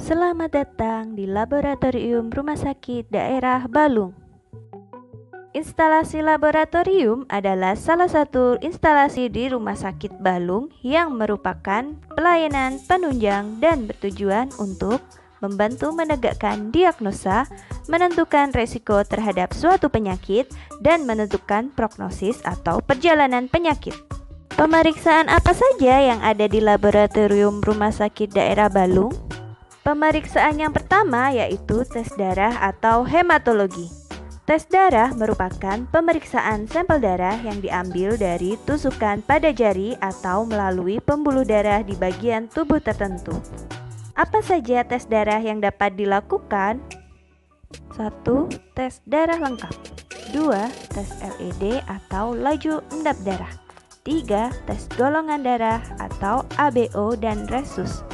Selamat datang di Laboratorium Rumah Sakit Daerah Balung. Instalasi laboratorium adalah salah satu instalasi di Rumah Sakit Balung yang merupakan pelayanan penunjang dan bertujuan untuk membantu menegakkan diagnosa, menentukan resiko terhadap suatu penyakit, dan menentukan prognosis atau perjalanan penyakit. Pemeriksaan apa saja yang ada di Laboratorium Rumah Sakit Daerah Balung? Pemeriksaan yang pertama yaitu tes darah atau hematologi. Tes darah merupakan pemeriksaan sampel darah yang diambil dari tusukan pada jari atau melalui pembuluh darah di bagian tubuh tertentu. Apa saja tes darah yang dapat dilakukan? 1. Tes darah lengkap. 2. Tes LED atau laju endap darah. 3. Tes golongan darah atau ABO dan resus.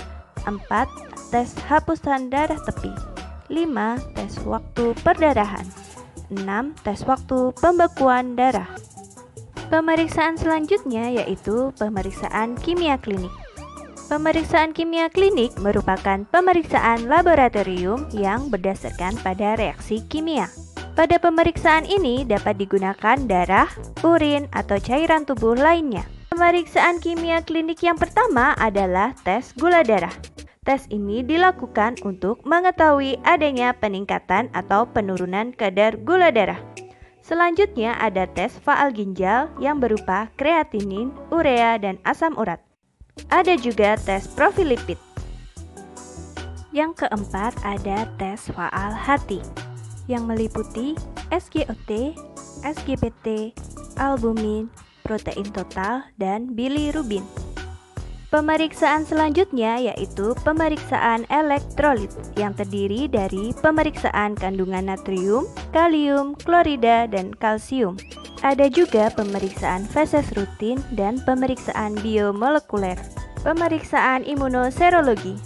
4. Tes hapusan darah tepi. 5. Tes waktu perdarahan. 6. Tes waktu pembekuan darah. Pemeriksaan selanjutnya yaitu pemeriksaan kimia klinik. Pemeriksaan kimia klinik merupakan pemeriksaan laboratorium yang berdasarkan pada reaksi kimia. Pada pemeriksaan ini dapat digunakan darah, urin, atau cairan tubuh lainnya. Pemeriksaan kimia klinik yang pertama adalah tes gula darah. Tes ini dilakukan untuk mengetahui adanya peningkatan atau penurunan kadar gula darah. Selanjutnya ada tes faal ginjal yang berupa kreatinin, urea, dan asam urat. Ada juga tes profil lipid. Yang keempat ada tes faal hati yang meliputi SGOT, SGPT, albumin, protein total, dan bilirubin. Pemeriksaan selanjutnya yaitu pemeriksaan elektrolit yang terdiri dari pemeriksaan kandungan natrium, kalium, klorida, dan kalsium. Ada juga pemeriksaan feses rutin dan pemeriksaan biomolekuler. Pemeriksaan imunoserologi.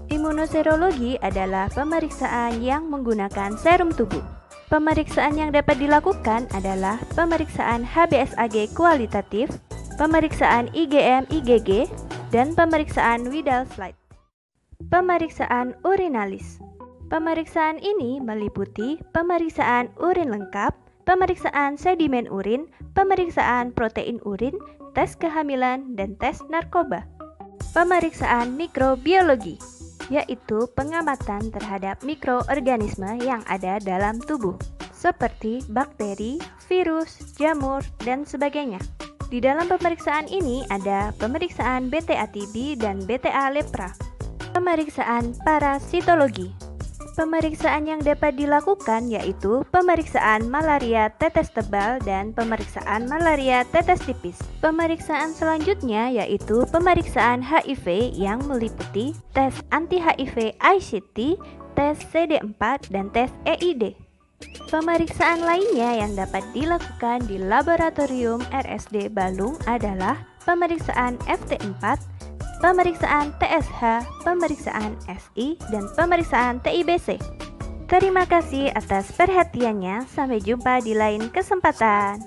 Imunoserologi adalah pemeriksaan yang menggunakan serum tubuh. Pemeriksaan yang dapat dilakukan adalah pemeriksaan HBsAg kualitatif, pemeriksaan IgM-IgG, dan pemeriksaan Widal-Slide. Pemeriksaan urinalis. Pemeriksaan ini meliputi pemeriksaan urin lengkap, pemeriksaan sedimen urin, pemeriksaan protein urin, tes kehamilan, dan tes narkoba. Pemeriksaan mikrobiologi, yaitu pengamatan terhadap mikroorganisme yang ada dalam tubuh, seperti bakteri, virus, jamur, dan sebagainya. Di dalam pemeriksaan ini ada pemeriksaan BTA-TB dan BTA-lepra. Pemeriksaan parasitologi. Pemeriksaan yang dapat dilakukan yaitu pemeriksaan malaria tetes tebal dan pemeriksaan malaria tetes tipis. Pemeriksaan selanjutnya yaitu pemeriksaan HIV yang meliputi tes anti-HIV ICT, tes CD4, dan tes EID. Pemeriksaan lainnya yang dapat dilakukan di Laboratorium RSD Balung adalah pemeriksaan FT4, pemeriksaan TSH, pemeriksaan SI, dan pemeriksaan TIBC. Terima kasih atas perhatiannya. Sampai jumpa di lain kesempatan.